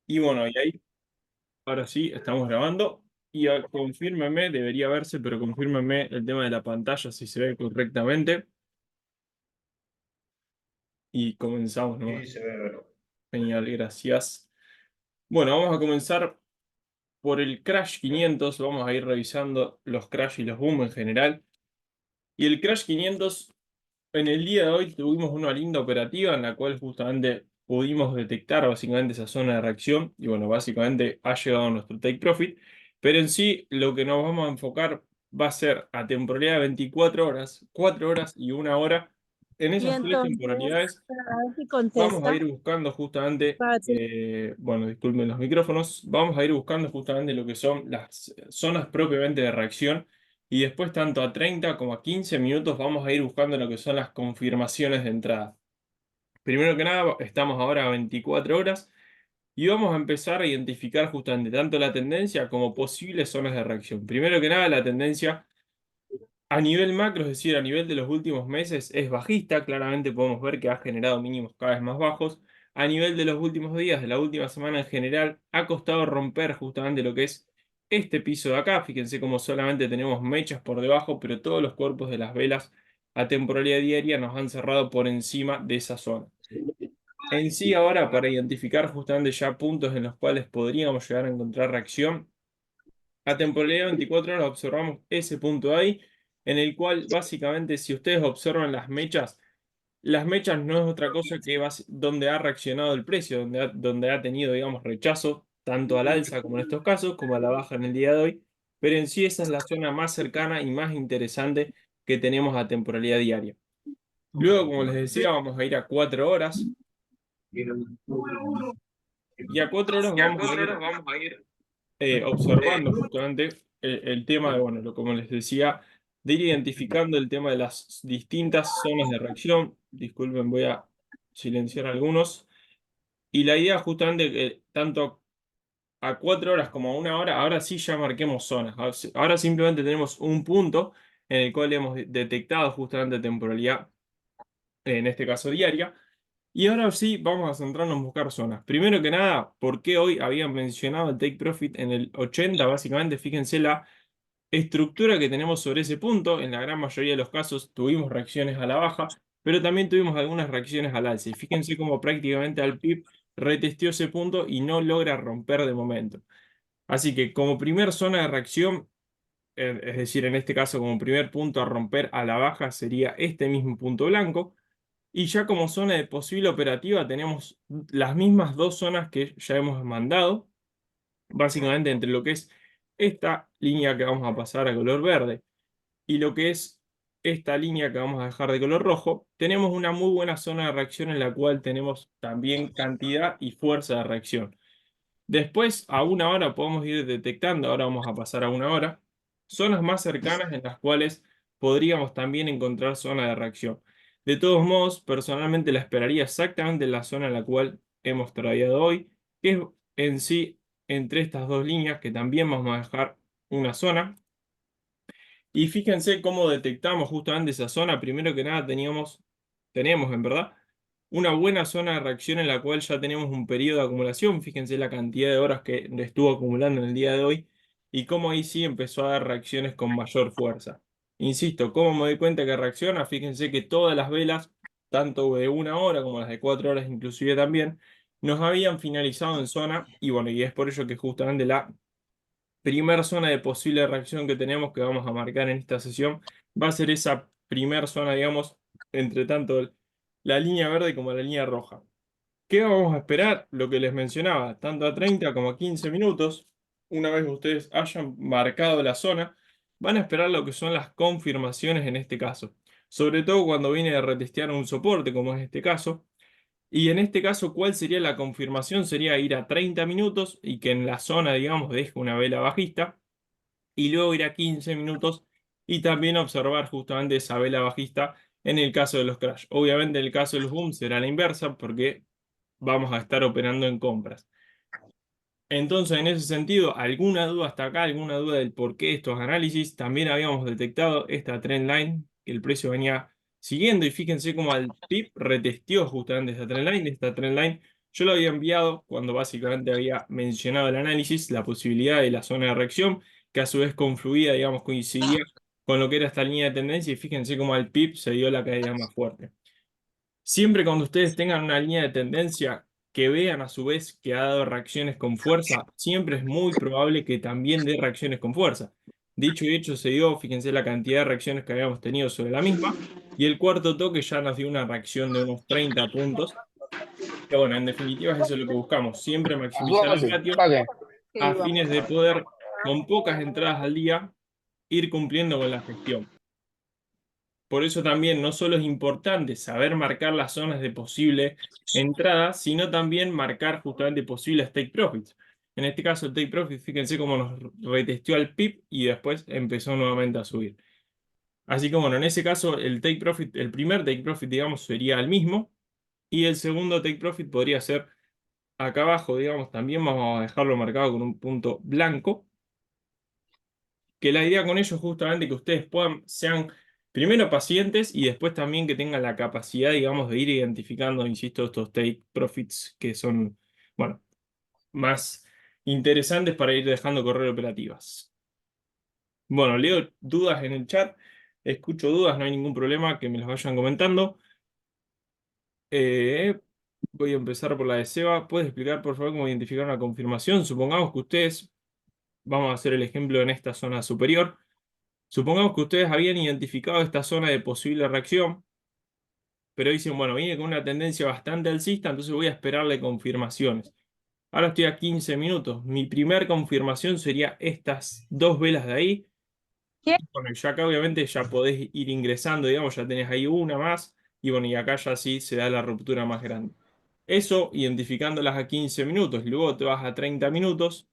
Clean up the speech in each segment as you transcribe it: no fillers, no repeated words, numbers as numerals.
Y bueno, y ahí, ahora sí, estamos grabando. Y confírmeme, debería verse, pero confírmeme el tema de la pantalla si se ve correctamente. Y comenzamos Sí, nomás. se ve, bueno. Genial, gracias. Bueno, vamos a comenzar por el Crash 500. Vamos a ir revisando los Crash y los Boom en general. Y el Crash 500, en el día de hoy tuvimos una linda operativa en la cual justamente pudimos detectar básicamente esa zona de reacción y bueno, básicamente ha llegado nuestro take profit, pero en sí lo que nos vamos a enfocar va a ser a temporalidad de 24 horas, 4 horas y 1 hora. En Y esas tres entonces, temporalidades para ver si vamos a contesta, ir buscando justamente, para ver si bueno, disculpen los micrófonos, vamos a ir buscando justamente lo que son las zonas propiamente de reacción y después tanto a 30 como a 15 minutos vamos a ir buscando lo que son las confirmaciones de entrada. Primero que nada, estamos ahora a 24 horas y vamos a empezar a identificar justamente tanto la tendencia como posibles zonas de reacción. Primero que nada, la tendencia a nivel macro, es decir, a nivel de los últimos meses, es bajista. Claramente podemos ver que ha generado mínimos cada vez más bajos. A nivel de los últimos días, de la última semana en general, ha costado romper justamente lo que es este piso de acá. Fíjense cómo solamente tenemos mechas por debajo, pero todos los cuerpos de las velas a temporalidad diaria nos han cerrado por encima de esa zona. En sí, ahora para identificar justamente ya puntos en los cuales podríamos llegar a encontrar reacción, a temporalidad 24 horas observamos ese punto ahí, en el cual básicamente si ustedes observan las mechas no es otra cosa que donde ha reaccionado el precio, donde ha tenido, digamos, rechazo, tanto al alza como en estos casos, como a la baja en el día de hoy, pero en sí esa es la zona más cercana y más interesante que tenemos a temporalidad diaria. Luego, como les decía, vamos a ir a 4 horas, y a 4 horas Y a vamos a 4 horas ir vamos a ir. observando justamente el tema de, bueno, como les decía, de ir identificando el tema de las distintas zonas de reacción. Disculpen, voy a silenciar algunos. Y la idea justamente que tanto a 4 horas como a 1 hora, ahora sí ya marquemos zonas. Ahora simplemente tenemos un punto en el cual hemos detectado justamente temporalidad, en este caso diaria. Y ahora sí, vamos a centrarnos en buscar zonas. Primero que nada, ¿por qué hoy habían mencionado el take profit en el 80? Básicamente, fíjense la estructura que tenemos sobre ese punto. En la gran mayoría de los casos tuvimos reacciones a la baja, pero también tuvimos algunas reacciones al alza. Y fíjense cómo prácticamente al PIB retesteó ese punto y no logra romper de momento. Así que como primer zona de reacción, es decir, en este caso como primer punto a romper a la baja sería este mismo punto blanco. Y ya como zona de posible operativa tenemos las mismas dos zonas que ya hemos mandado, básicamente entre lo que es esta línea que vamos a pasar a color verde y lo que es esta línea que vamos a dejar de color rojo, tenemos una muy buena zona de reacción en la cual tenemos también cantidad y fuerza de reacción. Después, a 1 hora podemos ir detectando, ahora vamos a pasar a 1 hora, zonas más cercanas en las cuales podríamos también encontrar zona de reacción. De todos modos, personalmente la esperaría exactamente en la zona en la cual hemos traído hoy, que es en sí entre estas dos líneas, que también vamos a dejar una zona. Y fíjense cómo detectamos justamente esa zona. Primero que nada tenemos en verdad una buena zona de reacción en la cual ya tenemos un periodo de acumulación. Fíjense la cantidad de horas que estuvo acumulando en el día de hoy y cómo ahí sí empezó a dar reacciones con mayor fuerza. Insisto, ¿cómo me doy cuenta que reacciona? Fíjense que todas las velas, tanto de 1 hora como las de 4 horas inclusive también, nos habían finalizado en zona y bueno, y es por ello que justamente la primer zona de posible reacción que tenemos que vamos a marcar en esta sesión va a ser esa primer zona, digamos, entre tanto la línea verde como la línea roja. ¿Qué vamos a esperar? Lo que les mencionaba, tanto a 30 como a 15 minutos, una vez ustedes hayan marcado la zona, van a esperar lo que son las confirmaciones en este caso. Sobre todo cuando viene a retestear un soporte, como es este caso. Y en este caso, ¿cuál sería la confirmación? Sería ir a 30 minutos y que en la zona, digamos, deje una vela bajista y luego ir a 15 minutos y también observar justamente esa vela bajista en el caso de los crash. Obviamente en el caso de los boom será la inversa porque vamos a estar operando en compras. Entonces, en ese sentido, ¿alguna duda hasta acá? ¿Alguna duda del por qué estos análisis? También habíamos detectado esta trend line que el precio venía siguiendo y fíjense cómo al PIB retesteó justamente esta trend line. Esta trend line Yo lo había enviado cuando básicamente había mencionado el análisis, la posibilidad de la zona de reacción, que a su vez confluía, digamos, coincidía con lo que era esta línea de tendencia y fíjense cómo al PIB se dio la caída más fuerte. Siempre cuando ustedes tengan una línea de tendencia que vean a su vez que ha dado reacciones con fuerza, siempre es muy probable que también dé reacciones con fuerza. Dicho y hecho se dio, fíjense la cantidad de reacciones que habíamos tenido sobre la misma, y el cuarto toque ya nos dio una reacción de unos 30 puntos. Que bueno, en definitiva es eso lo que buscamos, siempre maximizar el ratio a fines de poder, con pocas entradas al día, ir cumpliendo con la gestión. Por eso también no solo es importante saber marcar las zonas de posible entrada, sino también marcar justamente posibles take profits. En este caso, el take profit, fíjense cómo nos retesteó al PIB y después empezó nuevamente a subir. Así que bueno, en ese caso, el take profit, el primer take profit, digamos, sería el mismo. Y el segundo take profit podría ser acá abajo, digamos, también vamos a dejarlo marcado con un punto blanco, que la idea con ello es justamente que ustedes puedan, sean primero pacientes y después también que tengan la capacidad, digamos, de ir identificando, insisto, estos take profits que son, bueno, más interesantes para ir dejando correr operativas. Bueno, leo dudas en el chat, escucho dudas, no hay ningún problema que me las vayan comentando. Eh, Voy a empezar por la de Seba. ¿Puedes explicar, por favor, cómo identificar una confirmación? Supongamos que ustedes, vamos a hacer el ejemplo en esta zona superior. Supongamos que ustedes habían identificado esta zona de posible reacción, pero dicen, bueno, viene con una tendencia bastante alcista, entonces voy a esperarle confirmaciones. Ahora estoy a 15 minutos. Mi primer confirmación sería estas dos velas de ahí. Bueno, ya acá obviamente ya podés ir ingresando, digamos, ya tenés ahí una más, y bueno, y acá ya sí se da la ruptura más grande. Eso identificándolas a 15 minutos, luego te vas a 30 minutos.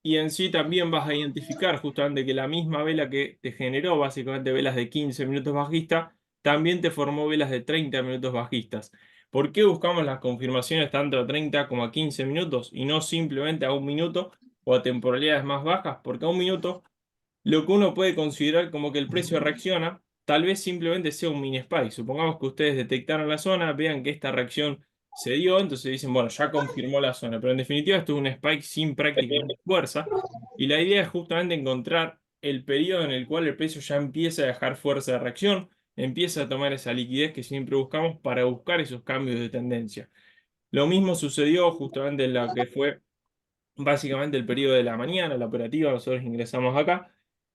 Y en sí también vas a identificar justamente que la misma vela que te generó básicamente velas de 15 minutos bajistas, también te formó velas de 30 minutos bajistas. ¿Por qué buscamos las confirmaciones tanto a 30 como a 15 minutos y no simplemente a un minuto o a temporalidades más bajas? Porque a un minuto lo que uno puede considerar como que el precio reacciona, tal vez simplemente sea un mini spike. Supongamos que ustedes detectaron la zona, vean que esta reacción se dio, entonces dicen, bueno, ya confirmó la zona, pero en definitiva esto es un spike sin prácticamente fuerza, y la idea es justamente encontrar el periodo en el cual el precio ya empieza a dejar fuerza de reacción, empieza a tomar esa liquidez que siempre buscamos para buscar esos cambios de tendencia. Lo mismo sucedió justamente en la que fue básicamente el periodo de la mañana, la operativa, nosotros ingresamos acá.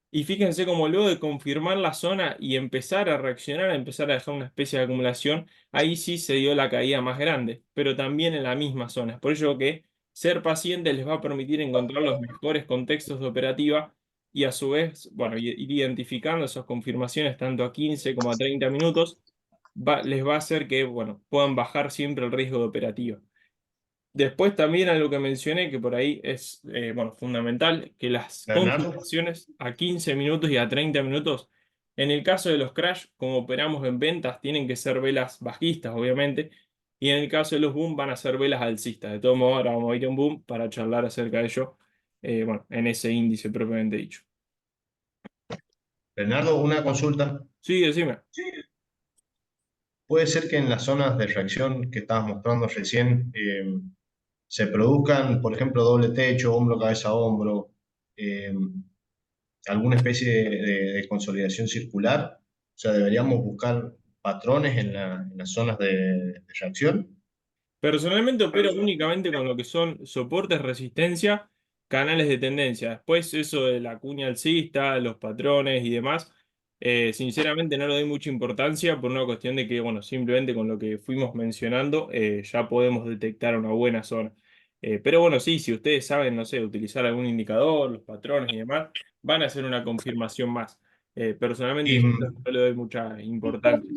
Y fíjense cómo luego de confirmar la zona y empezar a reaccionar, a empezar a dejar una especie de acumulación, ahí sí se dio la caída más grande, pero también en la misma zona. Es por ello que ser paciente les va a permitir encontrar los mejores contextos de operativa y a su vez, bueno, ir identificando esas confirmaciones tanto a 15 como a 30 minutos, les va a hacer que, bueno, puedan bajar siempre el riesgo de operativa. Después también algo que mencioné, que por ahí es bueno, fundamental, que las Bernardo, confirmaciones a 15 minutos y a 30 minutos, en el caso de los crash, como operamos en ventas, tienen que ser velas bajistas, obviamente, y en el caso de los boom van a ser velas alcistas. De todo modo, ahora vamos a ir a un boom para charlar acerca de ello, bueno, en ese índice propiamente dicho. Bernardo, una consulta. Sí, decime. Puede ser que en las zonas de reacción que estabas mostrando recién se produzcan, por ejemplo, doble techo, hombro, cabeza, hombro, eh, alguna especie de consolidación circular. O sea, deberíamos buscar patrones en en las zonas de reacción. Personalmente opero únicamente con lo que son soportes, resistencia, canales de tendencia. Después eso de la cuña alcista, los patrones y demás, sinceramente no le doy mucha importancia por una cuestión de que, bueno, simplemente con lo que fuimos mencionando ya podemos detectar una buena zona. Pero bueno, sí, si ustedes saben, no sé, utilizar algún indicador, los patrones y demás, van a ser una confirmación más. Personalmente, Y insisto, no le doy mucha importancia.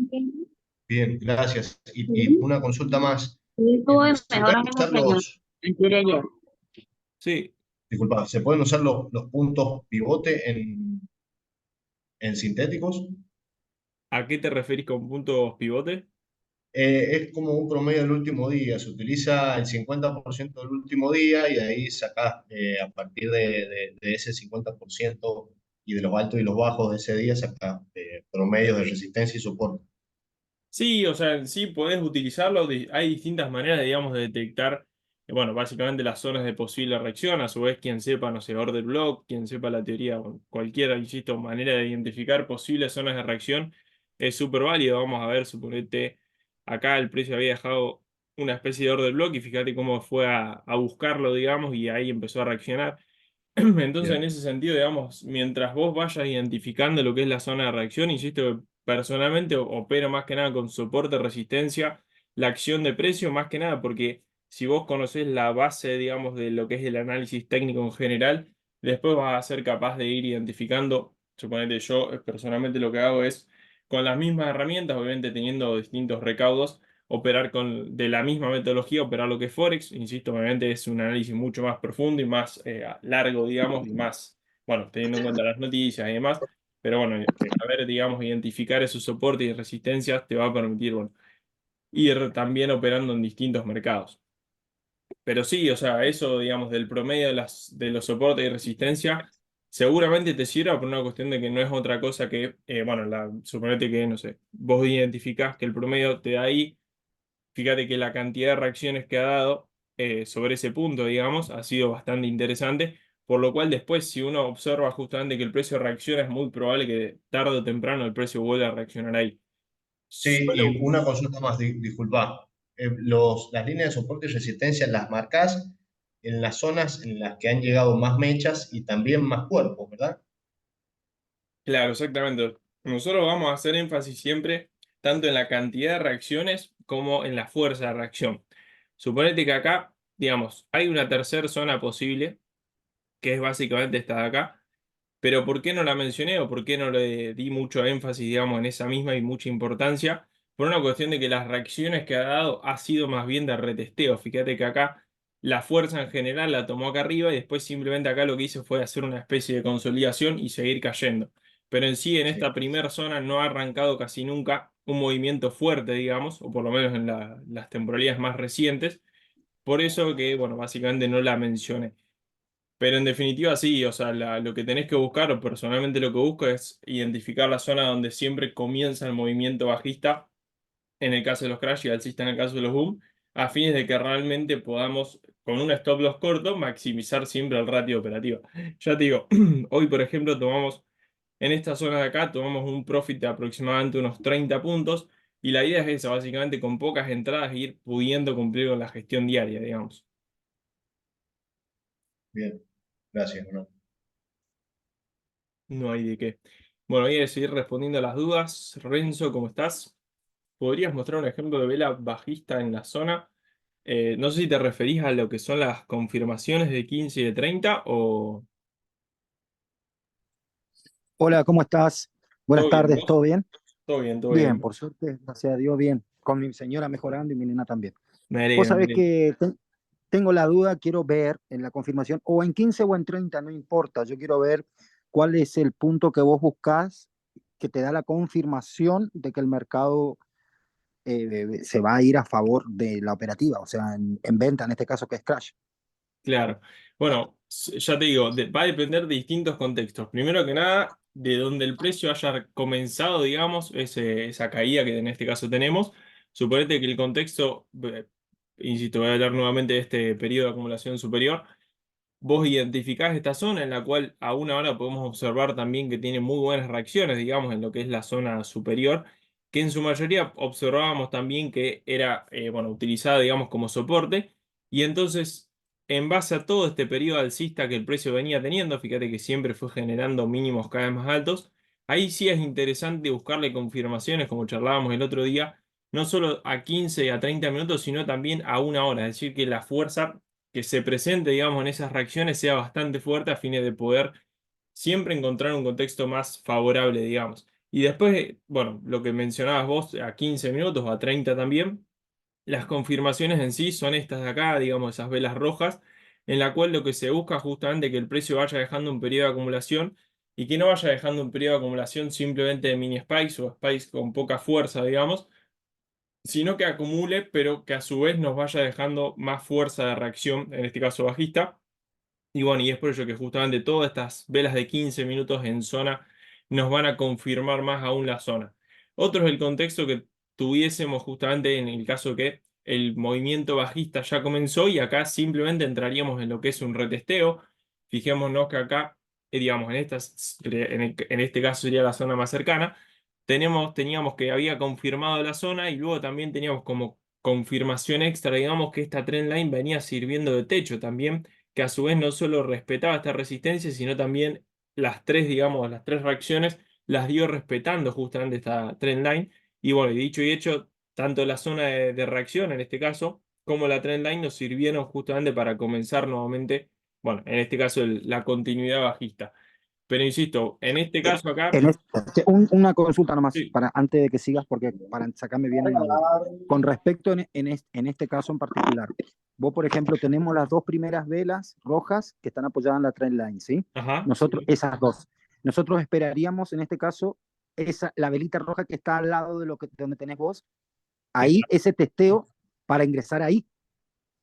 bien, gracias. Y una consulta más. Tuve ¿Se mejor pueden amigo usar español. Diré yo. Sí, disculpa, ¿se pueden usar los puntos pivote en sintéticos? ¿a qué te referís con puntos pivote? Es como un promedio del último día. Se utiliza el 50% del último día y de ahí sacás a partir de ese 50% y de los altos y los bajos de ese día, sacás promedios de resistencia y soporte. Sí, o sea, sí podés utilizarlo. Hay distintas maneras, digamos, de detectar, bueno, básicamente las zonas de posible reacción. A su vez, quien sepa, no sé, order block, quien sepa la teoría, o cualquier, insisto, manera de identificar posibles zonas de reacción es súper válido. Vamos a ver, suponete, acá el precio había dejado una especie de order block y fíjate cómo fue a buscarlo, digamos, y ahí empezó a reaccionar. Entonces, en Bien, ese sentido, digamos, mientras vos vayas identificando lo que es la zona de reacción, insisto, personalmente opero más que nada con soporte, resistencia, la acción de precio, más que nada, porque si vos conocés la base, digamos, de lo que es el análisis técnico en general, después vas a ser capaz de ir identificando, suponete yo personalmente lo que hago es, con las mismas herramientas, obviamente teniendo distintos recaudos, operar de la misma metodología, operar lo que es Forex. Insisto, obviamente es un análisis mucho más profundo y más largo, digamos, y más, bueno, teniendo en cuenta las noticias y demás. Pero bueno, saber, digamos, identificar esos soportes y resistencias te va a permitir, bueno, ir también operando en distintos mercados. Pero sí, o sea, eso, digamos, del promedio de los soportes y resistencia, seguramente te sirva por una cuestión de que no es otra cosa que, bueno, suponete que, no sé, vos identificás que el promedio te da ahí. Fíjate que la cantidad de reacciones que ha dado sobre ese punto, digamos, ha sido bastante interesante, por lo cual después, si uno observa justamente que el precio reacciona, es muy probable que tarde o temprano el precio vuelva a reaccionar ahí. sí, Suele y una consulta más, disculpa. Las líneas de soporte y resistencia las marcás en las zonas en las que han llegado más mechas y también más cuerpos, ¿verdad? Claro, exactamente. Nosotros vamos a hacer énfasis siempre tanto en la cantidad de reacciones como en la fuerza de reacción. Suponete que acá, digamos, hay una tercera zona posible, que es básicamente esta de acá. Pero ¿por qué no la mencioné o por qué no le di mucho énfasis, digamos, en esa misma y mucha importancia? Por una cuestión de que las reacciones que ha dado ha sido más bien de retesteo. Fíjate que acá la fuerza en general la tomó acá arriba y después simplemente acá lo que hizo fue hacer una especie de consolidación y seguir cayendo. Pero en sí, en esta Sí, primera zona no ha arrancado casi nunca un movimiento fuerte, digamos, o por lo menos en las temporalidades más recientes. Por eso que, bueno, básicamente no la mencioné. Pero en definitiva sí, o sea, lo que tenés que buscar, o personalmente lo que busco es identificar la zona donde siempre comienza el movimiento bajista, en el caso de los crash y alcista en el caso de los boom, a fines de que realmente podamos, con un stop loss corto, maximizar siempre el ratio operativo. Ya te digo, hoy por ejemplo tomamos, en esta zona de acá, tomamos un profit de aproximadamente unos 30 puntos, y la idea es esa, básicamente con pocas entradas ir pudiendo cumplir con la gestión diaria, digamos. bien, gracias, Bruno. No hay de qué. Bueno, voy a seguir respondiendo a las dudas. Renzo, ¿cómo estás? ¿Podrías mostrar un ejemplo de vela bajista en la zona? No sé si te referís a lo que son las confirmaciones de 15 y de 30 o... Hola, ¿cómo estás? Buenas ¿Todo bien tardes, vos? ¿todo bien? Todo bien, todo Bien, bien. por suerte, gracias a Dios, bien. Con mi señora mejorando y mi nena también. Me Vos alegra, me sabés alegra. que tengo la duda, quiero ver en la confirmación, o en 15 o en 30, no importa. Yo quiero ver cuál es el punto que vos buscás que te da la confirmación de que el mercado se va a ir a favor de la operativa, o sea, en venta, en este caso que es Crash. Claro. Bueno, ya te digo, va a depender de distintos contextos. Primero que nada, de donde el precio haya comenzado, digamos, esa caída que en este caso tenemos. Suponete que el contexto, insisto, voy a hablar nuevamente de este periodo de acumulación superior. Vos identificás esta zona en la cual aún ahora podemos observar también que tiene muy buenas reacciones, digamos, en lo que es la zona superior, que en su mayoría observábamos también que era, bueno, utilizada, digamos, como soporte. Y entonces, en base a todo este periodo alcista que el precio venía teniendo, fíjate que siempre fue generando mínimos cada vez más altos, ahí sí es interesante buscarle confirmaciones, como charlábamos el otro día, no solo a 15 y a 30 minutos, sino también a una hora, es decir, que la fuerza que se presente, digamos, en esas reacciones sea bastante fuerte a fines de poder siempre encontrar un contexto más favorable, digamos. Y después, bueno, lo que mencionabas vos, a 15 minutos o a 30 también, las confirmaciones en sí son estas de acá, digamos, esas velas rojas, en la cual lo que se busca justamente que el precio vaya dejando un periodo de acumulación y que no vaya dejando un periodo de acumulación simplemente de mini spikes o spikes con poca fuerza, digamos, sino que acumule, pero que a su vez nos vaya dejando más fuerza de reacción, en este caso bajista. Y bueno, y es por ello que justamente todas estas velas de 15 minutos en zona nos van a confirmar más aún la zona. Otro es el contexto que tuviésemos justamente en el caso que el movimiento bajista ya comenzó y acá simplemente entraríamos en lo que es un retesteo. Fijémonos que acá, digamos, en este caso sería la zona más cercana. Teníamos que había confirmado la zona y luego también teníamos como confirmación extra, digamos, que esta trendline venía sirviendo de techo también, que a su vez no solo respetaba esta resistencia, sino también las tres, digamos, las tres reacciones las dio respetando justamente esta trendline. Y bueno, y dicho y hecho, tanto la zona de reacción en este caso, como la trendline nos sirvieron justamente para comenzar nuevamente, bueno, en este caso la continuidad bajista. Pero insisto, en este caso acá, Una consulta nomás, sí, antes de que sigas, porque para sacarme bien una duda. Con respecto en este caso en particular, vos, por ejemplo, tenemos las dos primeras velas rojas que están apoyadas en la trend line, ¿sí? ajá, Nosotros, sí, esas dos. Nosotros esperaríamos en este caso la velita roja que está al lado donde tenés vos, ahí exacto. ese testeo para ingresar ahí,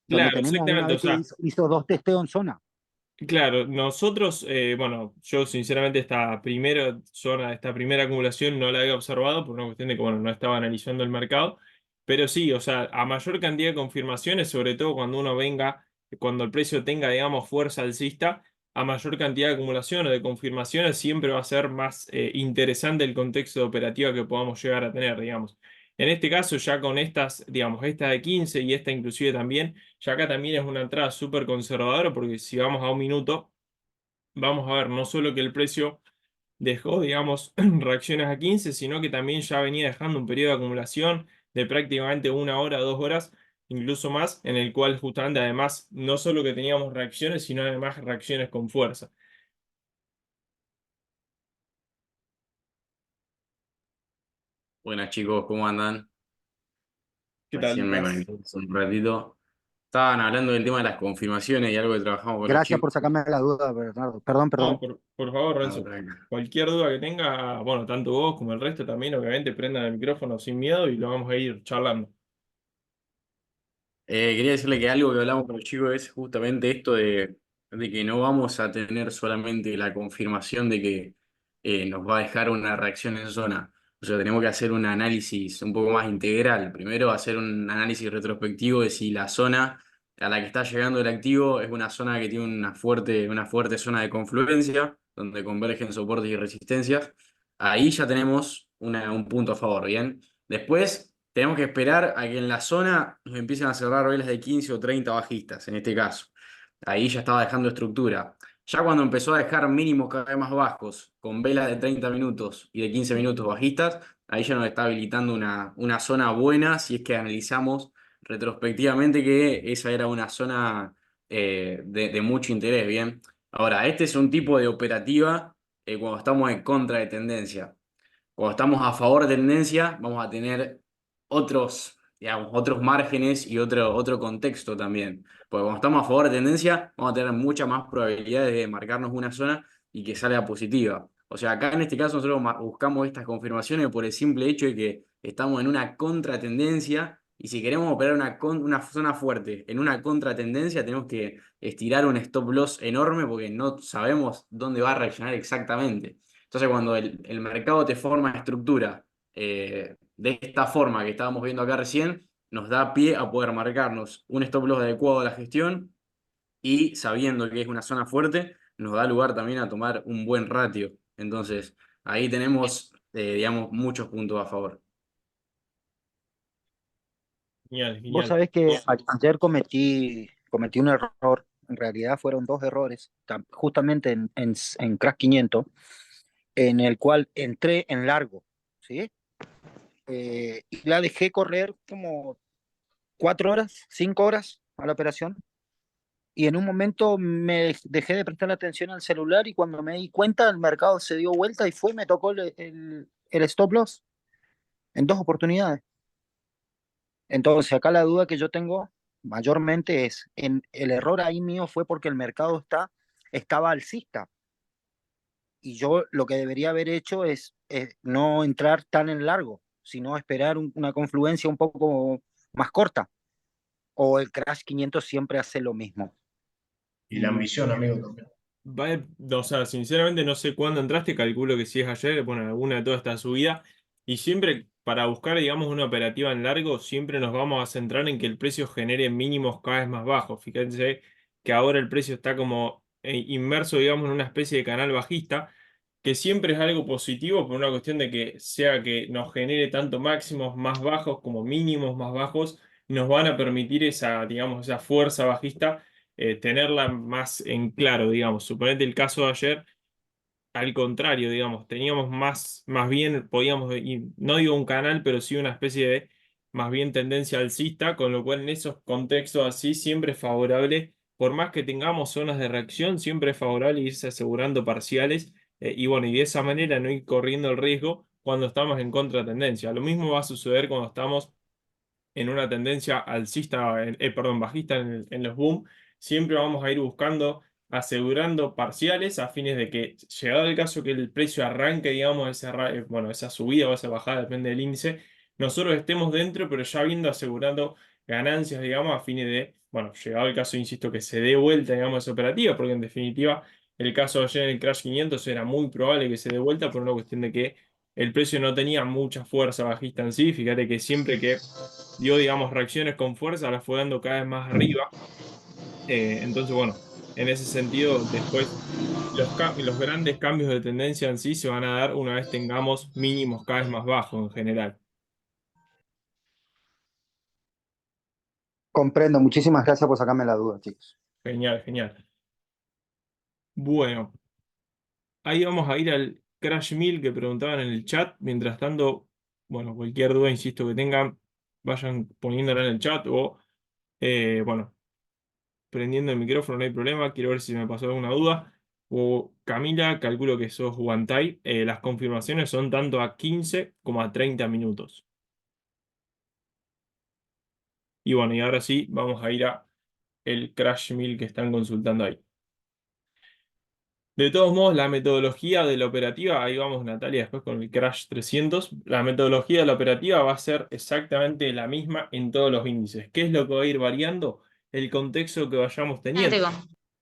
donde Claro, tenemos una exactamente, o vez que sea. hizo dos testeos en zona. Claro, nosotros, bueno, yo sinceramente esta primera acumulación no la había observado por una cuestión de que, bueno, no estaba analizando el mercado, pero sí, o sea, a mayor cantidad de confirmaciones, sobre todo cuando uno venga, cuando el precio tenga, digamos, fuerza alcista, a mayor cantidad de acumulación o de confirmaciones, siempre va a ser más interesante el contexto de operativa que podamos llegar a tener, digamos. En este caso, ya con estas, digamos, esta de 15 y esta inclusive también. Ya acá también es una entrada súper conservadora porque si vamos a un minuto, vamos a ver no solo que el precio dejó, digamos, reacciones a 15, sino que también ya venía dejando un periodo de acumulación de prácticamente 1 hora, 2 horas, incluso más, en el cual justamente además no solo que teníamos reacciones, sino además reacciones con fuerza. Buenas chicos, ¿cómo andan? ¿Qué Recién tal? me conecté hace un ratito. Estaban hablando del tema de las confirmaciones y algo que trabajamos con los Gracias por chicos. sacarme la duda, Bernardo. Perdón, No, perdón. por favor, No, Renzo, tranca. cualquier duda que tenga, bueno, tanto vos como el resto también, obviamente, prendan el micrófono sin miedo y lo vamos a ir charlando. Quería decirle que algo que hablamos con los chicos es justamente esto de que no vamos a tener solamente la confirmación de que nos va a dejar una reacción en zona. O sea, tenemos que hacer un análisis un poco más integral. Primero, hacer un análisis retrospectivo de si la zona a la que está llegando el activo es una zona que tiene una fuerte zona de confluencia, donde convergen soportes y resistencias. Ahí ya tenemos un punto a favor, ¿bien? Después tenemos que esperar a que en la zona nos empiecen a cerrar velas de 15 o 30 bajistas, en este caso. Ahí ya estaba dejando estructura. Ya cuando empezó a dejar mínimos cada vez más bajos, con velas de 30 minutos y de 15 minutos bajistas, ahí ya nos está habilitando una zona buena si es que analizamos retrospectivamente que esa era una zona de mucho interés, ¿bien? Ahora, este es un tipo de operativa cuando estamos en contra de tendencia. Cuando estamos a favor de tendencia, vamos a tener otros, digamos, otros márgenes y otro contexto también. Porque cuando estamos a favor de tendencia, vamos a tener muchas más probabilidades de marcarnos una zona y que salga positiva. O sea, acá en este caso nosotros buscamos estas confirmaciones por el simple hecho de que estamos en una contratendencia y si queremos operar una zona fuerte en una contratendencia, tenemos que estirar un stop loss enorme porque no sabemos dónde va a reaccionar exactamente. Entonces, cuando el mercado te forma estructura de esta forma que estábamos viendo acá recién, nos da pie a poder marcarnos un stop loss adecuado a la gestión y sabiendo que es una zona fuerte, nos da lugar también a tomar un buen ratio. Entonces, ahí tenemos, digamos, muchos puntos a favor. Genial, Vos genial. sabés que ayer cometí un error, en realidad fueron dos errores, justamente en Crash 500, en el cual entré en largo, ¿sí? Y la dejé correr como 4 horas, 5 horas a la operación, y en un momento me dejé de prestar atención al celular y cuando me di cuenta el mercado se dio vuelta y fue y me tocó el stop loss en dos oportunidades. Entonces, acá la duda que yo tengo mayormente es, el error ahí mío fue porque el mercado estaba alcista y yo lo que debería haber hecho es no entrar tan en largo, sino esperar una confluencia un poco más corta. O el Crash 500 siempre hace lo mismo. Y la ambición, amigo, también. O sea, sinceramente no sé cuándo entraste, calculo que si es ayer, bueno, alguna de toda esta subida. Y siempre para buscar, digamos, una operativa en largo, siempre nos vamos a centrar en que el precio genere mínimos cada vez más bajos. Fíjense que ahora el precio está como inmerso, digamos, en una especie de canal bajista, que siempre es algo positivo por una cuestión de que sea que nos genere tanto máximos más bajos como mínimos más bajos, nos van a permitir esa, digamos, esa fuerza bajista, tenerla más en claro, digamos. Suponete el caso de ayer, al contrario, digamos, teníamos más bien, podíamos, y no digo un canal, pero sí una especie de, más bien tendencia alcista, con lo cual en esos contextos así siempre es favorable, por más que tengamos zonas de reacción, siempre es favorable irse asegurando parciales, y bueno, y de esa manera no ir corriendo el riesgo cuando estamos en contratendencia. Lo mismo va a suceder cuando estamos en una tendencia alcista, perdón, bajista en los boom, siempre vamos a ir buscando, asegurando parciales a fines de que, llegado el caso que el precio arranque, digamos, bueno, esa subida o esa bajada, depende del índice, nosotros estemos dentro, pero ya habiendo asegurando ganancias, digamos, a fines de, bueno, llegado el caso, insisto, que se dé vuelta, digamos, esa operativa, porque en definitiva, el caso de ayer en el Crash 500 era muy probable que se dé vuelta por una cuestión de que el precio no tenía mucha fuerza bajista en sí. Fíjate que siempre que dio, digamos, reacciones con fuerza, las fue dando cada vez más arriba. Entonces, bueno, en ese sentido, después los grandes cambios de tendencia en sí se van a dar una vez tengamos mínimos cada vez más bajos en general. Comprendo. Muchísimas gracias por sacarme la duda, chicos. Genial, genial. Bueno, ahí vamos a ir al Crash 1000 que preguntaban en el chat. Mientras tanto, bueno, cualquier duda, insisto, que tengan, vayan poniéndola en el chat o, bueno, prendiendo el micrófono, no hay problema. Quiero ver si me pasó alguna duda. O Camila, calculo que sos Guantay. Las confirmaciones son tanto a 15 como a 30 minutos. Y bueno, y ahora sí, vamos a ir a el Crash 1000 que están consultando ahí. De todos modos, la metodología de la operativa, ahí vamos Natalia después con el Crash 300, la metodología de la operativa va a ser exactamente la misma en todos los índices. ¿Qué es lo que va a ir variando? El contexto que vayamos teniendo,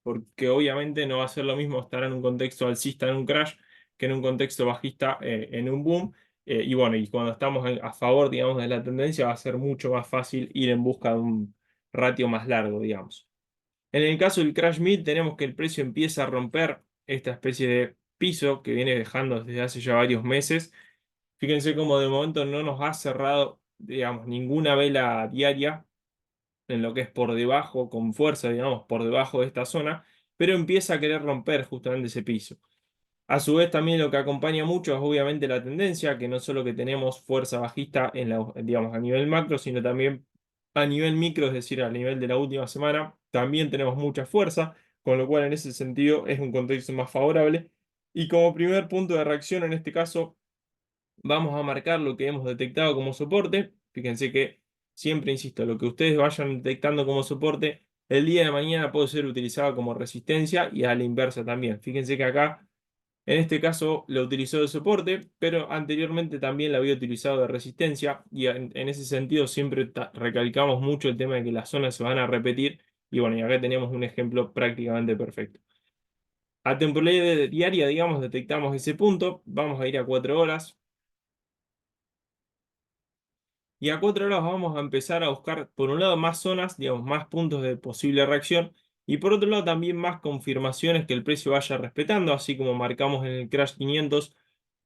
porque obviamente no va a ser lo mismo estar en un contexto alcista en un crash que en un contexto bajista en un boom. Y bueno, y cuando estamos a favor, digamos, de la tendencia va a ser mucho más fácil ir en busca de un ratio más largo, digamos. En el caso del Crash Mid tenemos que el precio empieza a romper esta especie de piso que viene dejando desde hace ya varios meses. Fíjense cómo de momento no nos ha cerrado, digamos, ninguna vela diaria en lo que es por debajo, con fuerza, digamos, por debajo de esta zona, pero empieza a querer romper justamente ese piso. A su vez, también lo que acompaña mucho es obviamente la tendencia, que no solo que tenemos fuerza bajista en digamos, a nivel macro, sino también a nivel micro, es decir, a nivel de la última semana, también tenemos mucha fuerza, con lo cual en ese sentido es un contexto más favorable. Y como primer punto de reacción, en este caso, vamos a marcar lo que hemos detectado como soporte. Fíjense que siempre insisto, lo que ustedes vayan detectando como soporte, el día de mañana puede ser utilizado como resistencia y a la inversa también. Fíjense que acá, en este caso, lo utilizó de soporte, pero anteriormente también lo había utilizado de resistencia y en ese sentido siempre recalcamos mucho el tema de que las zonas se van a repetir y bueno, y acá tenemos un ejemplo prácticamente perfecto. A temporalidad diaria, digamos, detectamos ese punto, vamos a ir a 4 horas. Y a 4 horas vamos a empezar a buscar, por un lado, más zonas, digamos, más puntos de posible reacción, y por otro lado también más confirmaciones que el precio vaya respetando, así como marcamos en el Crash 500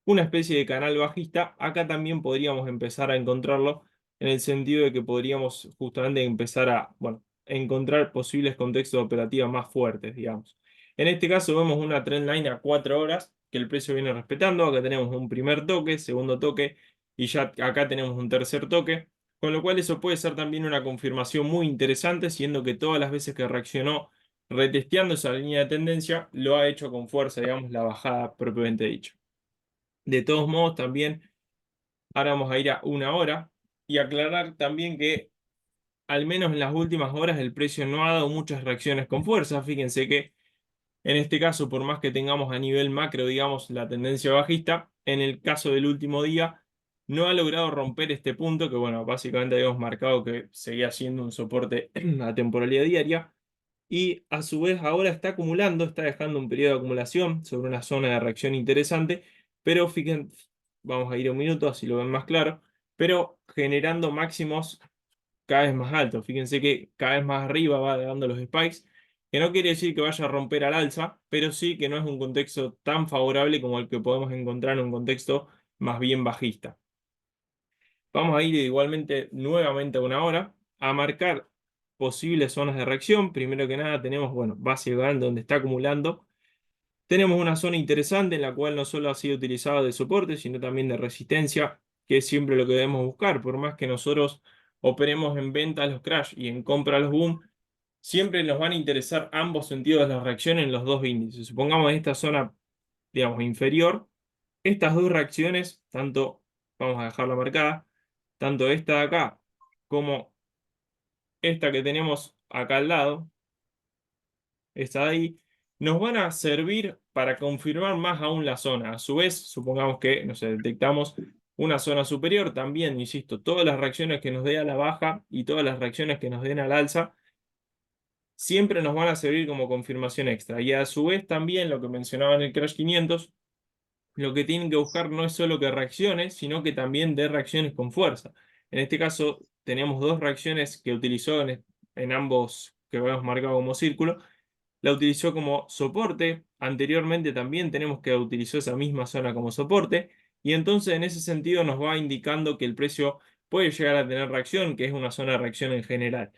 una especie de canal bajista. Acá también podríamos empezar a encontrarlo en el sentido de que podríamos justamente empezar a, bueno, encontrar posibles contextos de operativa más fuertes, digamos. En este caso vemos una trendline a 4 horas que el precio viene respetando. Acá tenemos un primer toque, segundo toque y ya acá tenemos un tercer toque, con lo cual eso puede ser también una confirmación muy interesante, siendo que todas las veces que reaccionó retesteando esa línea de tendencia, lo ha hecho con fuerza, digamos, la bajada propiamente dicha. De todos modos, también ahora vamos a ir a 1 hora y aclarar también que al menos en las últimas horas el precio no ha dado muchas reacciones con fuerza. Fíjense que en este caso, por más que tengamos a nivel macro, digamos, la tendencia bajista, en el caso del último día no ha logrado romper este punto que, bueno, básicamente habíamos marcado que seguía siendo un soporte a temporalidad diaria. Y a su vez ahora está acumulando, está dejando un periodo de acumulación sobre una zona de reacción interesante, pero fíjense, vamos a ir a un minuto, así lo ven más claro. pero generando máximos cada vez más altos. Fíjense que cada vez más arriba va dando los spikes, que no quiere decir que vaya a romper al alza, pero sí que no es un contexto tan favorable como el que podemos encontrar en un contexto más bien bajista. Vamos a ir igualmente nuevamente a una hora a marcar posibles zonas de reacción. Primero que nada tenemos, bueno, base grande donde está acumulando. Tenemos una zona interesante en la cual no solo ha sido utilizada de soporte, sino también de resistencia, que es siempre lo que debemos buscar. Por más que nosotros operemos en venta los crash y en compra los boom, siempre nos van a interesar ambos sentidos de la reacción en los dos índices. Supongamos esta zona, digamos, inferior, estas dos reacciones, tanto, vamos a dejarla marcada, tanto esta de acá como esta que tenemos acá al lado, esta de ahí, nos van a servir para confirmar más aún la zona. A su vez, supongamos que, no sé, detectamos una zona superior, también, insisto, todas las reacciones que nos dé a la baja y todas las reacciones que nos den al alza, siempre nos van a servir como confirmación extra. Y a su vez también, lo que mencionaba en el Crash 500, lo que tienen que buscar no es solo que reaccione, sino que también dé reacciones con fuerza. En este caso, tenemos dos reacciones que utilizó en ambos que hemos marcado como círculo. La utilizó como soporte. Anteriormente también tenemos que utilizó esa misma zona como soporte. Y entonces en ese sentido nos va indicando que el precio puede llegar a tener reacción, que es una zona de reacción en general.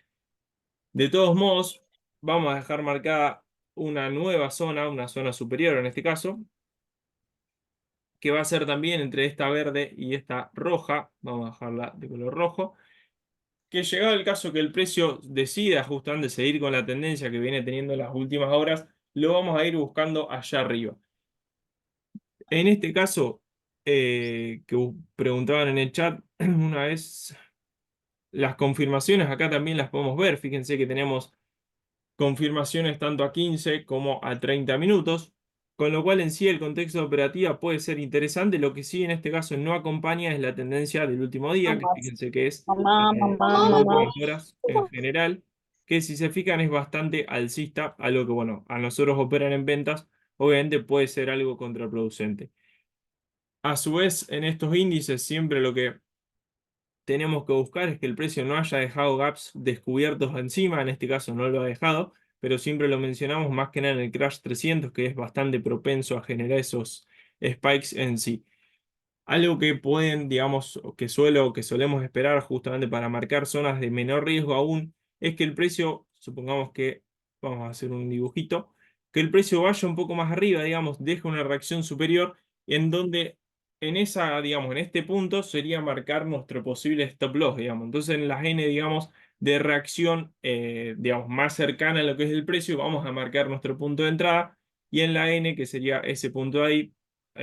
De todos modos, vamos a dejar marcada una nueva zona, una zona superior en este caso, que va a ser también entre esta verde y esta roja. Vamos a dejarla de color rojo. Que llegado el caso que el precio decida justamente seguir con la tendencia que viene teniendo en las últimas horas, lo vamos a ir buscando allá arriba. En este caso, que preguntaban en el chat una vez, las confirmaciones acá también las podemos ver. Fíjense que tenemos confirmaciones tanto a 15 como a 30 minutos, con lo cual en sí el contexto de operativa puede ser interesante. Lo que sí en este caso no acompaña es la tendencia del último día, que fíjense que es de las últimas horas en general, que si se fijan es bastante alcista, algo que bueno, a nosotros operan en ventas, obviamente puede ser algo contraproducente. A su vez, en estos índices siempre lo que tenemos que buscar es que el precio no haya dejado gaps descubiertos encima, en este caso no lo ha dejado, pero siempre lo mencionamos más que nada en el Crash 300, que es bastante propenso a generar esos spikes en sí. Algo que pueden, digamos, que solemos esperar justamente para marcar zonas de menor riesgo aún, es que el precio, supongamos que, vamos a hacer un dibujito, que el precio vaya un poco más arriba, digamos, deje una reacción superior, en donde en esa, digamos, en este punto sería marcar nuestro posible stop loss, digamos. Entonces en las N, digamos, de reacción, digamos, más cercana a lo que es el precio, vamos a marcar nuestro punto de entrada, y en la N, que sería ese punto de ahí,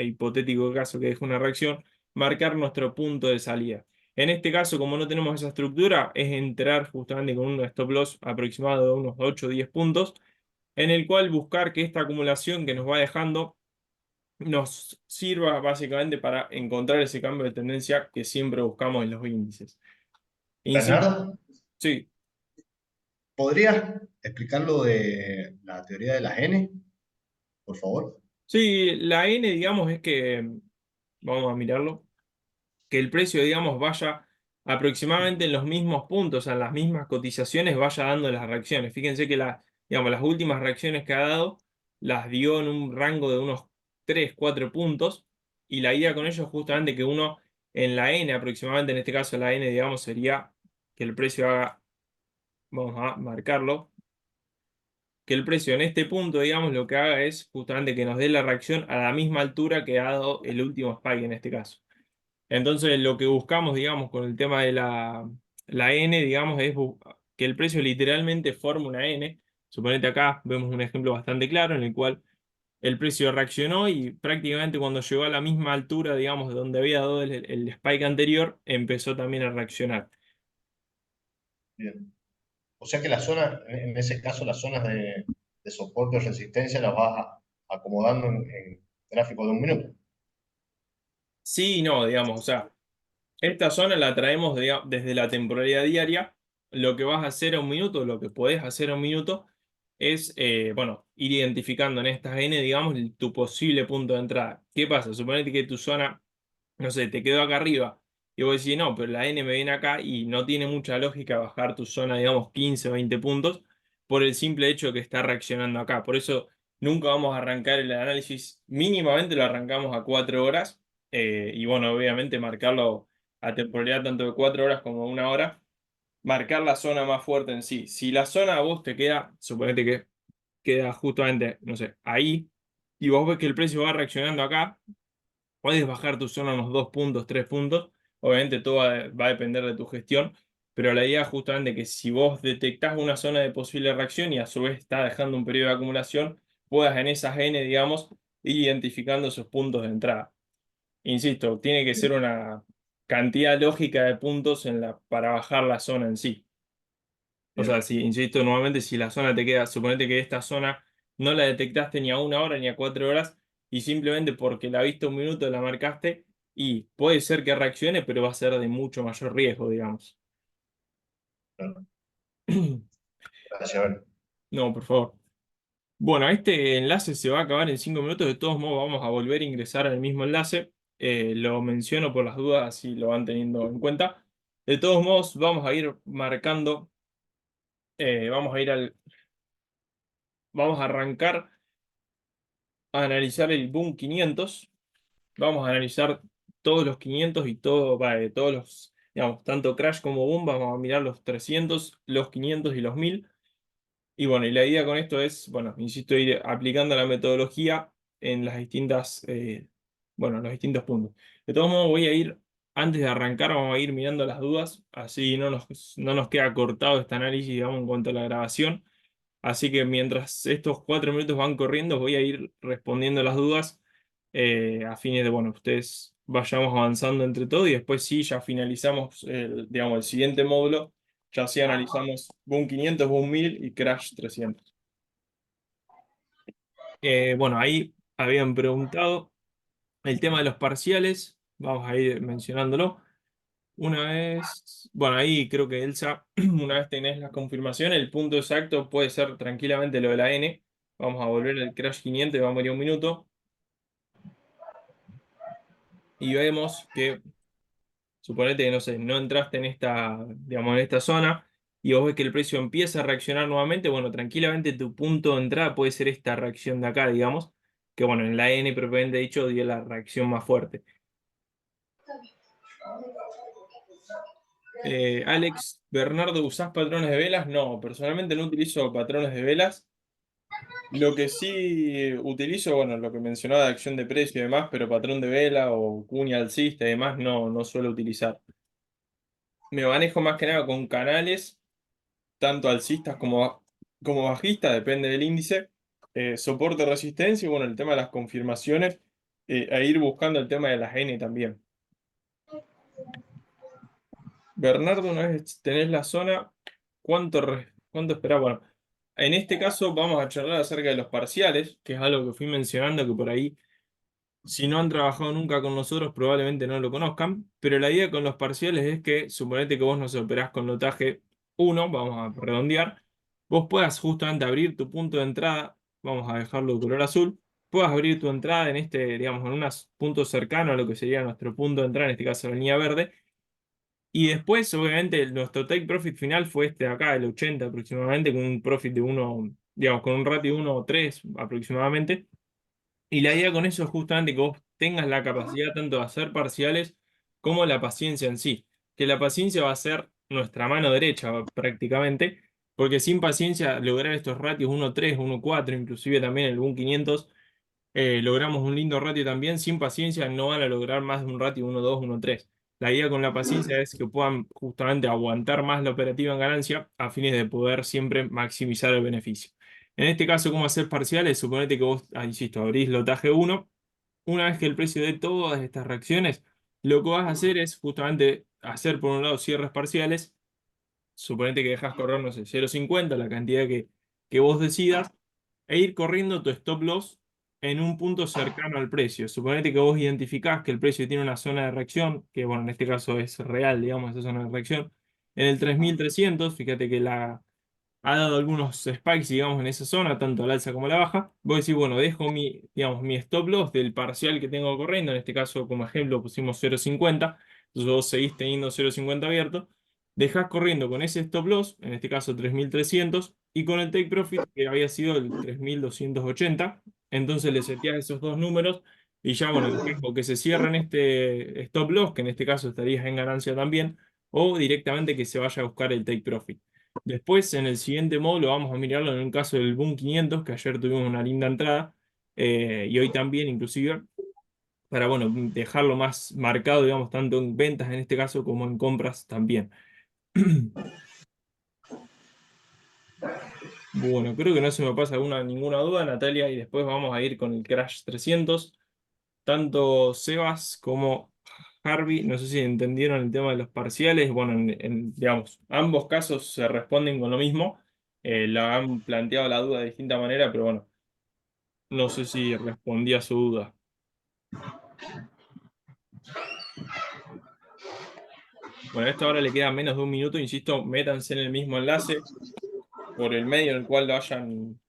hipotético caso que deje una reacción, marcar nuestro punto de salida. En este caso, como no tenemos esa estructura, es entrar justamente con un stop loss aproximado de unos 8 o 10 puntos, en el cual buscar que esta acumulación que nos va dejando nos sirva básicamente para encontrar ese cambio de tendencia que siempre buscamos en los índices. Insisto, Bernardo, sí, ¿podrías explicar lo de la teoría de las N, por favor? sí, la N, digamos, es que, vamos a mirarlo, que el precio, digamos, vaya aproximadamente en los mismos puntos, en las mismas cotizaciones, vaya dando las reacciones. Fíjense que digamos, las últimas reacciones que ha dado las dio en un rango de unos 3 4 puntos, y la idea con ello es justamente que uno en la N, aproximadamente en este caso la N, digamos, sería que el precio haga, vamos a marcarlo, que el precio en este punto, digamos, lo que haga es justamente que nos dé la reacción a la misma altura que ha dado el último spike en este caso. Entonces, lo que buscamos, digamos, con el tema de la N, digamos, es que el precio literalmente forme una N. Suponete acá vemos un ejemplo bastante claro en el cual el precio reaccionó y prácticamente cuando llegó a la misma altura, digamos, de donde había dado el spike anterior, empezó también a reaccionar. Bien. O sea que las zonas, en ese caso, las zonas de soporte o resistencia las vas acomodando en gráfico de un minuto. Sí y no, digamos, o sea, esta zona la traemos desde la temporalidad diaria. Lo que vas a hacer a un minuto, lo que podés hacer a un minuto, es, bueno, ir identificando en estas N, digamos, tu posible punto de entrada. ¿Qué pasa? Suponete que tu zona, no sé, te quedó acá arriba y vos decís, no, pero la N me viene acá y no tiene mucha lógica bajar tu zona, digamos, 15 o 20 puntos por el simple hecho de que está reaccionando acá. Por eso nunca vamos a arrancar el análisis, mínimamente lo arrancamos a 4 horas, y bueno, obviamente marcarlo a temporalidad tanto de 4 horas como de 1 hora, marcar la zona más fuerte en sí. Si la zona a vos te queda, suponete que queda justamente, no sé, ahí, y vos ves que el precio va reaccionando acá, puedes bajar tu zona unos 2 puntos, 3 puntos. Obviamente todo va a depender de tu gestión, pero la idea es justamente que si vos detectás una zona de posible reacción y a su vez está dejando un periodo de acumulación, puedas en esas N, digamos, ir identificando esos puntos de entrada. Insisto, tiene que ser una cantidad lógica de puntos para bajar la zona en sí. O sea, Bien. si, insisto, nuevamente, si la zona te queda, suponete que esta zona no la detectaste ni a 1 hora ni a 4 horas, y simplemente porque la viste un minuto la marcaste, y puede ser que reaccione, pero va a ser de mucho mayor riesgo, digamos. Claro. Gracias, Abel. No, por favor. Bueno, este enlace se va a acabar en 5 minutos. De todos modos, vamos a volver a ingresar al mismo enlace. Lo menciono por las dudas, así lo van teniendo en cuenta. De todos modos, vamos a ir marcando, vamos a ir vamos a arrancar a analizar el Boom 500. Vamos a analizar todos los 500 y todos los, digamos, tanto Crash como Boom. Vamos a mirar los 300, los 500 y los 1000. Y bueno, y la idea con esto es, bueno, insisto, ir aplicando la metodología en las distintas, bueno, los distintos puntos. De todos modos, voy a ir, antes de arrancar, vamos a ir mirando las dudas, así no nos queda cortado este análisis, digamos, en cuanto a la grabación. Así que mientras estos 4 minutos van corriendo, voy a ir respondiendo las dudas, a fines de, bueno, ustedes vayamos avanzando entre todo y después sí, ya finalizamos digamos, el siguiente módulo, ya sí analizamos Boom 500, Boom 1000 y Crash 300. Bueno, ahí habían preguntado el tema de los parciales, vamos a ir mencionándolo. Una vez, bueno, ahí creo que Elsa, una vez tenés la confirmación, el punto exacto puede ser tranquilamente lo de la N. Vamos a volver al Crash 500 y vamos a ir un minuto. Y vemos que, suponete que, no sé, no entraste en esta, digamos, en esta zona y vos ves que el precio empieza a reaccionar nuevamente. Bueno, tranquilamente tu punto de entrada puede ser esta reacción de acá, digamos, que bueno, en la N propiamente dicho dio la reacción más fuerte. Alex, Bernardo, ¿usás patrones de velas? No, personalmente no utilizo patrones de velas. Lo que sí utilizo, bueno, lo que mencionaba de acción de precio y demás, pero patrón de vela o cuña alcista y demás no suelo utilizar. Me manejo más que nada con canales, tanto alcistas como bajistas, depende del índice. Soporte resistencia y bueno, el tema de las confirmaciones, e ir buscando el tema de las N también. Bernardo, una vez tenés la zona, ¿cuánto esperás? Bueno, en este caso vamos a charlar acerca de los parciales, que es algo que fui mencionando que por ahí, si no han trabajado nunca con nosotros, probablemente no lo conozcan, pero la idea con los parciales es que, suponete que vos nos operás con lotaje 1, vamos a redondear, vos puedas justamente abrir tu punto de entrada, vamos a dejarlo de color azul, puedas abrir tu entrada en este, digamos, en un punto cercano a lo que sería nuestro punto de entrada, en este caso la línea verde. Y después, obviamente, nuestro take profit final fue este de acá, el 80 aproximadamente, con un profit de 1, digamos, con un ratio de 1,3 aproximadamente. Y la idea con eso es justamente que vos tengas la capacidad tanto de hacer parciales como la paciencia en sí. Que la paciencia va a ser nuestra mano derecha prácticamente, porque sin paciencia lograr estos ratios 1,3, 1,4, inclusive también el Boom 500, logramos un lindo ratio también. Sin paciencia no van a lograr más de un ratio 1,2, 1,3. La idea con la paciencia es que puedan justamente aguantar más la operativa en ganancia a fines de poder siempre maximizar el beneficio. En este caso, ¿cómo hacer parciales? Suponete que vos, insisto, abrís lotaje 1. Una vez que el precio dé todas estas reacciones, lo que vas a hacer es justamente hacer por un lado cierres parciales. Suponete que dejas correr, no sé, 0,50, la cantidad que vos decidas, e ir corriendo tu stop loss en un punto cercano al precio. Suponete que vos identificás que el precio tiene una zona de reacción, que bueno, en este caso es real, digamos, esa zona de reacción, en el 3300. Fíjate que ha dado algunos spikes, digamos, en esa zona, tanto al alza como a la baja. Voy a decir, bueno, dejo digamos, mi stop loss del parcial que tengo corriendo, en este caso, como ejemplo, pusimos 0,50. Entonces vos seguís teniendo 0.50 abierto, dejás corriendo con ese stop loss, en este caso 3.300, y con el take profit, que había sido el 3.280. Entonces le seteás esos dos números y ya, bueno, en caso que se cierren este stop loss, que en este caso estarías en ganancia también, o directamente que se vaya a buscar el take profit. Después, en el siguiente módulo, vamos a mirarlo en un caso del Boom 500, que ayer tuvimos una linda entrada, y hoy también, inclusive, para, bueno, dejarlo más marcado, digamos, tanto en ventas en este caso como en compras también. Bueno, creo que no se me pasa ninguna duda, Natalia, y después vamos a ir con el Crash 300. Tanto Sebas como Harvey, no sé si entendieron el tema de los parciales. Bueno, digamos, ambos casos se responden con lo mismo. La han planteado la duda de distinta manera, pero bueno, no sé si respondí a su duda. Bueno, a esta hora le queda menos de un minuto, insisto, métanse en el mismo enlace por el medio en el cual lo hayan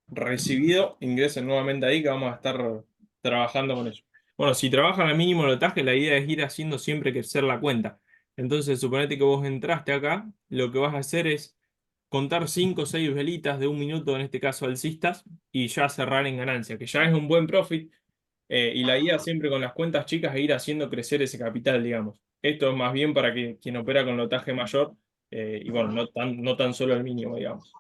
recibido, ingresen nuevamente ahí que vamos a estar trabajando con ello. Bueno, si trabajan al mínimo lotaje, la idea es ir haciendo siempre crecer la cuenta. Entonces, suponete que vos entraste acá, lo que vas a hacer es contar 5 o 6 velitas de un minuto, en este caso alcistas, y ya cerrar en ganancia, que ya es un buen profit. Y la idea siempre con las cuentas chicas es ir haciendo crecer ese capital, digamos. Esto es más bien para que quien opera con lotaje mayor, y bueno, no tan solo el mínimo, digamos.